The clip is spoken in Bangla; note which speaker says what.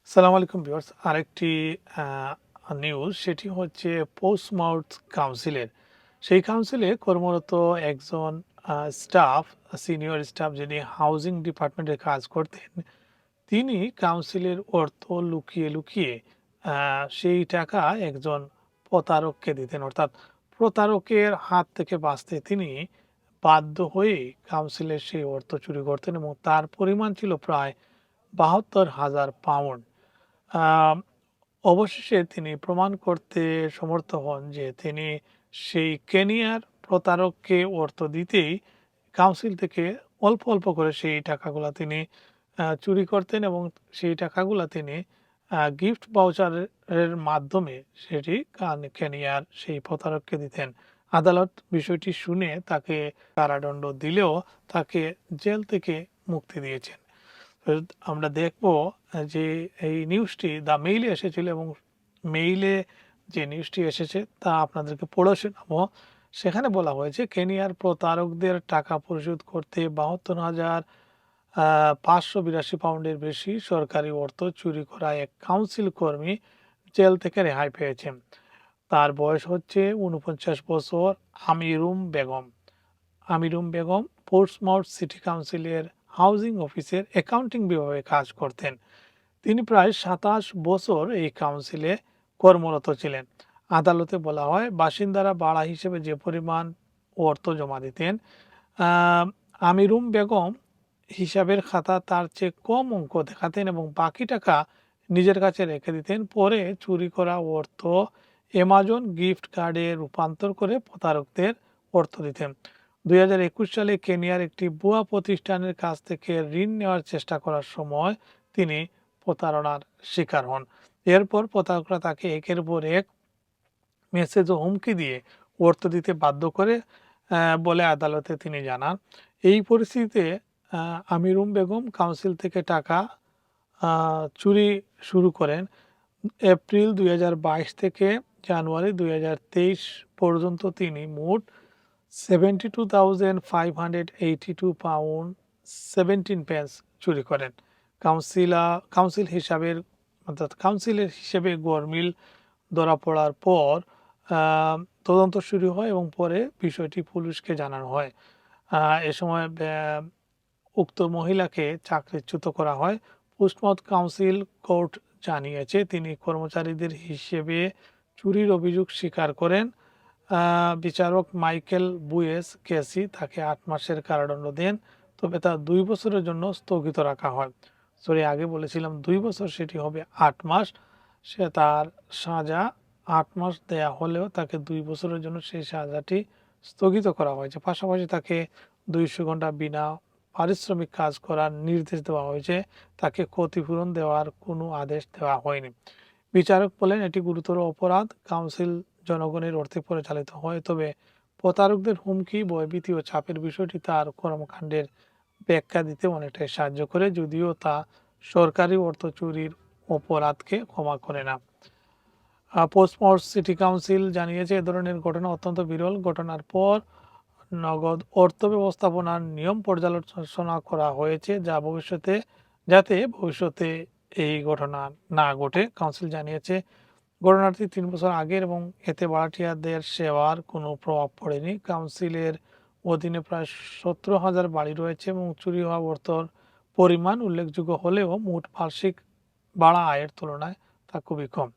Speaker 1: সালাম আলাইকুম ভিউয়ার্স। আরেকটি নিউজ সেটি হচ্ছে পোস্টমাউথ কাউন্সিলের। সেই কাউন্সিলে কর্মরত একজন স্টাফ, সিনিয়র স্টাফ যিনি হাউজিং ডিপার্টমেন্টে কাজ করতেন, তিনি কাউন্সিলের অর্থ লুকিয়ে লুকিয়ে সেই টাকা একজন প্রতারককে দিতেন। অর্থাৎ প্রতারকের হাত থেকে বাঁচতে তিনি বাধ্য হয়ে কাউন্সিলের সেই অর্থ চুরি করতেন এবং তার পরিমাণ ছিল প্রায় ৭২,০০০ পাউন্ড। আম অবশেষে তিনি প্রমাণ করতে সমর্থ হন যে তিনি সেই কেনিয়ার প্রতারককে অর্থ দিতেই কাউন্সিল থেকে অল্প অল্প করে সেই টাকাগুলা তিনি চুরি করতেন এবং সেই টাকাগুলা তিনি গিফট ভাউচারের মাধ্যমে সেটি কেনিয়ার সেই প্রতারককে দিতেন। আদালত বিষয়টি শুনে তাকে কারাদণ্ড দিলেও তাকে জেল থেকে মুক্তি দিয়েছেন। তো আমরা দেখব যে এই নিউজটি দ্য মেইলে এসেছিল এবং মেইলে যে নিউজটি এসেছে তা আপনাদেরকে পড়ে শোনাবো। সেখানে বলা হয়েছে কেনিয়ার প্রতারকদের টাকা পরিশোধ করতে ৭২,৫৮২ পাউন্ডের বেশি সরকারি অর্থ চুরি করা এক কাউন্সিল কর্মী জেল থেকে রেহাই পেয়েছেন। তার বয়স হচ্ছে ৪৯ বছর। আমিরুম বেগম পোর্টসমাউথ সিটি কাউন্সিলের হাউজিং অফিসের অ্যাকাউন্টিং বিভাগে কাজ করতেন। তিনি প্রায় ২৭ বছর এই কাউন্সিলে কর্মরত ছিলেন। আদালতে বলা হয়, বাসিন্দারা ভাড়া হিসেবে যে পরিমাণ অর্থ জমা দিতেন, আহ, আমিরুম বেগম হিসাবের খাতা তার চেয়ে কম অঙ্ক দেখাতেন এবং বাকি টাকা নিজের কাছে রেখে দিতেন। পরে চুরি করা অর্থ অ্যামাজন গিফট কার্ডে রূপান্তর করে প্রতারকদের অর্থ দিতেন। ২০২১ সালে কেনিয়ার একটি ভুয়া প্রতিষ্ঠানের কাছ থেকে ঋণ নেওয়ার চেষ্টা করার সময় তিনি প্রতারণার শিকার হন। এরপর প্রতারকরা তাকে একের পর এক মেসেজ ও হুমকি দিয়ে অর্থ দিতে বাধ্য করে বলে আদালতে তিনি জানান। এই পরিস্থিতিতে আমিরুম বেগম কাউন্সিল থেকে টাকা চুরি শুরু করেন। এপ্রিল ২০২২ থেকে জানুয়ারি ২০২৩ পর্যন্ত তিনি মোট ৭২,৫৮২ পাউন্ড 17 পেন্স চুরি করেন। কাউন্সিলের হিসেবে গরমিল ধরা পড়ার পর তদন্ত শুরু হয় এবং পরে বিষয়টি পুলিশকে জানানো হয়। এ সময় উক্ত মহিলাকে চাকরিচ্যুত করা হয়। পোস্টমাউথ কাউন্সিল কোর্ট জানিয়েছে তিনি কর্মচারীদের হিসেবে চুরির অভিযোগ স্বীকার করেন। বিচারক মাইকেল বুয়েস কেসি তাকে ৮ মাসের কারাদণ্ড দেন, তবে তা ২ বছরের জন্য স্থগিত রাখা হয়। আগে বলেছিলাম ২ বছর, সেটি হবে ৮ মাস। সে তার সাজা ৮ মাস দেয়া হলেও তাকে ২ বছরের জন্য সেই সাজাটি স্থগিত করা হয়েছে। পাশাপাশি তাকে ২০০ ঘন্টা বিনা পারিশ্রমিক কাজ করার নির্দেশ দেওয়া হয়েছে। তাকে ক্ষতিপূরণ দেওয়ার কোনো আদেশ দেওয়া হয়নি। বিচারক বলেন, এটি গুরুতর অপরাধ। কাউন্সিল জনগণের অর্থে পরিচালিত হয়, তবে প্রতারকদের হুমকি, ভয়ভীতি ও চাপের বিষয়টি তার কর্মকাণ্ডের ব্যাখ্যা দিতে অনেকটাই সাহায্য করে, যদিও তা সরকারি অর্থ চুরির অপরাধকে ক্ষমা করে না। পোস্টমাউথ সিটি কাউন্সিল জানিয়েছে এ ধরনের ঘটনা অত্যন্ত বিরল। ঘটনার পর নগদ অর্থ ব্যবস্থাপনার নিয়ম পর্যালোচনা করা হয়েছে যাতে ভবিষ্যতে এই ঘটনা না ঘটে। কাউন্সিল জানিয়েছে ঘটনাটি ৩ বছর আগের এবং এতে ভাড়াটিয়াদের সেবার কোনো প্রভাব পড়েনি। কাউন্সিলের অধীনে প্রায় ১৭,০০০ বাড়ি রয়েছে এবং চুরি হওয়া অর্থর পরিমাণ উল্লেখযোগ্য হলেও মোট বার্ষিক ভাড়া আয়ের তুলনায় তা খুবই কম।